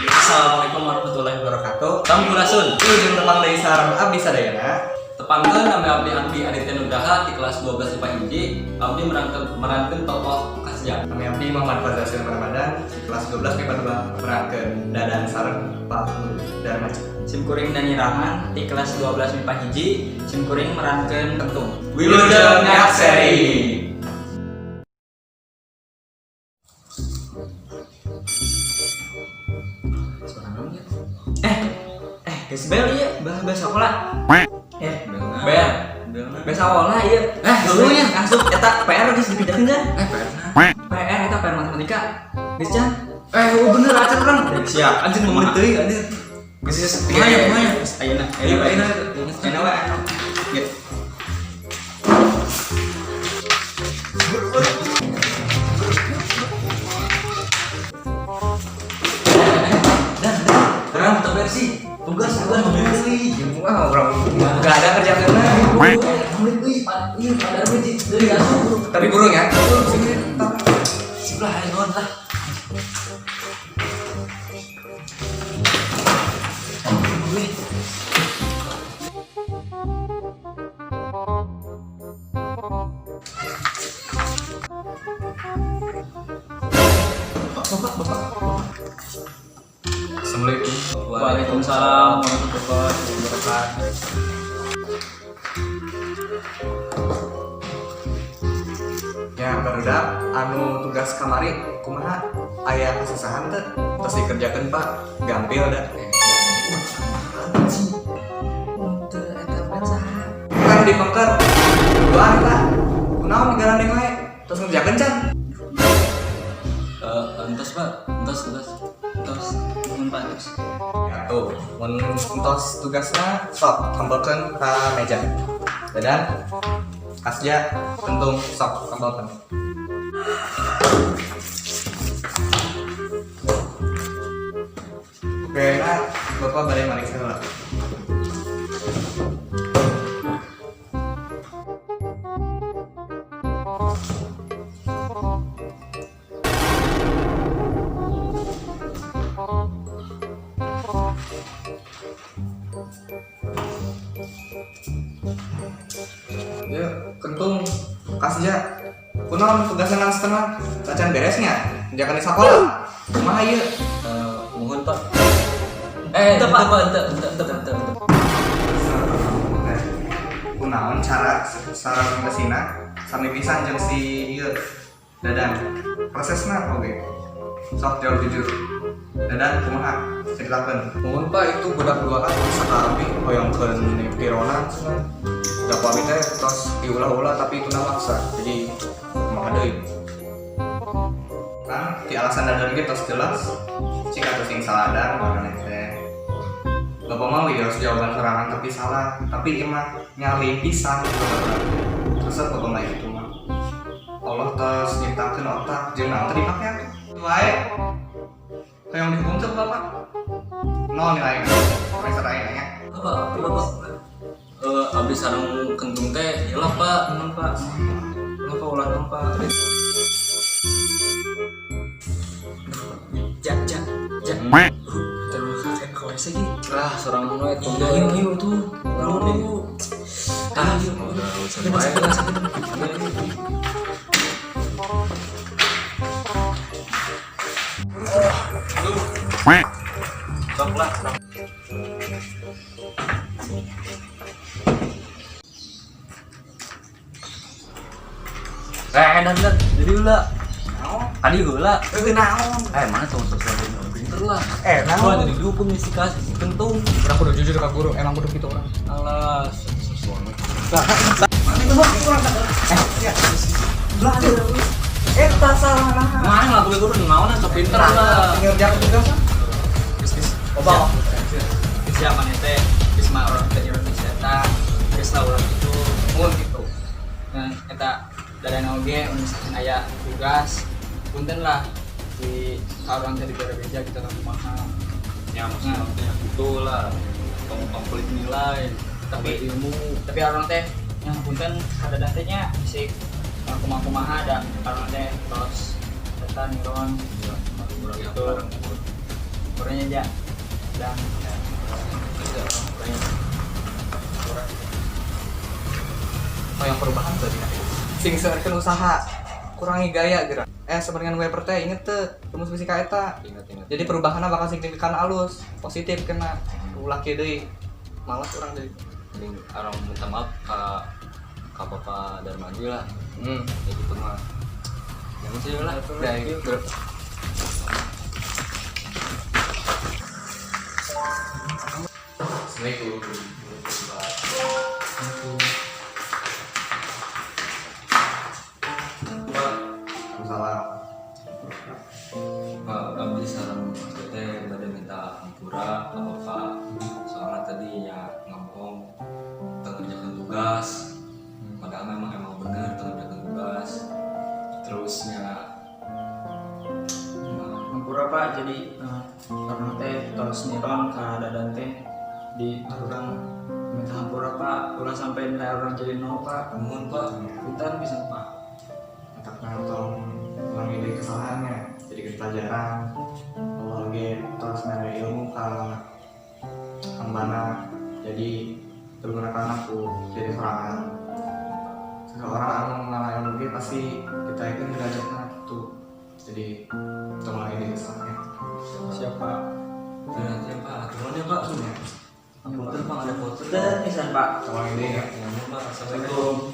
Assalamualaikum warahmatullahi wabarakatuh. Sampurasun. Ujung tepang dari sarang abdi sadayana. Tepangkeun nami abdi Aditya Nugraha di kelas 12 IPA hiji. Abdi merankeun tokoh Kasja. Kami abdi Muhammad Fazal Silam Ramadan di kelas 12 IPA 2 merankeun Dadan sareng Pak Dharma. Simkuring Dani Rahman di kelas 12 MIPA hiji. Simkuring merankeun Kentung. Wilujeng Ngakseri. Geus bel ieu bahasa sekolah. Bel. Bahasa sekolah ieu. Dulunya asup eta PR geus dipindahkeun kan? PR eta PR matematika. Geus can? Bener acan orang. Siap. Anjing ngomong teuing anjing. Geus Ayeuna. ayeuna Ayeuna we. Gitu. Terang kita versi. Tugas deui. Wah, orang enggak ada kerja kena. Iya, pada biji dari asup. Tapi burung ya. Sebelah non lah. Assalamualaikum. Waalaikumsalam warahmatullahi wabarakatuh. Ya barudak anu tugas kamari kumaha aya kesusahan teh terus dikerjakeun Pak gampil da kan dipengker duaan Pak kunaon digarandeng wae terus ngerjakeun can Entos Pak, entos. Mun Pak terus. ya tuh mun entos tugasna sok kembalikan ke meja dan Kasja tentung sok kembalikan. Oke, nah Bapak balik manik saya lah. Ya, kentung Kasja. Kunaon tugasna setengah bacaan beresnya. Jangan di sekolah. Kumaha ieu? Mohon Pak. Ente Pak. Kunaon cara ngesina sami pisan jeung si ieu Dadan. Prosesna oge. Sok jawab jujur. Dadan kumaha? Ceritakeun. Mun Pak itu budak duaan sakali hoyongkeun pirona cenah. Budak pamit teh terus diulah-ulah tapi itu maksa. Jadi kumaha deui? Kan di alasan Dadan ge tos jelas. Cik atuh sing saladar mana teh. Bapak mau ya harus jawaban serangan tapi salah. Tapi imah nyali pisan. Terus Bapak mah itu mah. Allah tos nyiptakeun otak jeung naon teh dipake atuh. Wae. Kayak dihukum tuh Bapak. Nol nilai. Semester aing nya. Bapak. Abdi sareng kentung teh iyalah Pak, mun Pak. Kenapa ulah Pak? Jak. Terus kakek kowe sih. Lah, seorang we tunggu. Ayo tuh. Lalu. Ayo, udah usah. Sok lah. Dan jadi ulah. Tadi heula. Naon? Mana tuh sosial pinter lah. Naon? Gua jadi dukun nih si kentung. Urang kudu jujur ka guru, emang kudu kitu urang. Alah, sesuatu. Eta salah nah. Mana lah gue guru naon sok pinter lah. Ngerjakeun tugas. Oba. Siapa nih teh? Bisma orang kerja orang wisata. Geus urang itu mun gitu. Dan eta Dadan oge misalkan aya tugas punten lah di sarang teh di beja kita kan kumaha. Ya maksudnya gitu lah. Komplit nilai, Tapi ilmu. tapi orang teh yang punten ada dantenya bisa kumaha ada orang teh terus eta niron Kurang gitu. sebenarnya aja dan Tidak banyak kurang. Oh yang perubahan tadi sing seurkeun usaha kurangi gaya gerak sebenarnya gue teh inget tuh rumus fisika eta Ingat. jadi perubahannya bakal signifikan alus positif kena ulah kieu deui malas orang deui Mending orang minta maaf ke Bapak Darmadi lah. hmm. Ya gitu mah. Yang sih lah. Ya, gitu. Assalamualaikum. Salam. Pak Abdi sareng teh bade minta hampura ka Bapak. Soalnya tadi ya ngomong mengerjakan tugas. Padahal emang bener mengerjakan tugas. Terusnya Hampura Pak, jadi karena teh tos niron ka dadan teh di orang minta hampura Pak, ulah sampai nilai orang jadi 0 Pak. mohon Pak. Punten bisa Pak. Karena tolong ulangi dari kesalahannya jadi pelajaran awal ge terus nilai ilmu ke hambana jadi tergunakan aku jadi serangan seseorang anu mengalami ilmu ge pasti kita yakin derajatnya tuh jadi kita ulangi dari kesalahannya Siapa? Nanti Pak, aturan ya Pak. Punten Pak, ada foto. Punten pisan Pak. kita ulangi deh ya Ya mohon Pak. Assalamualaikum.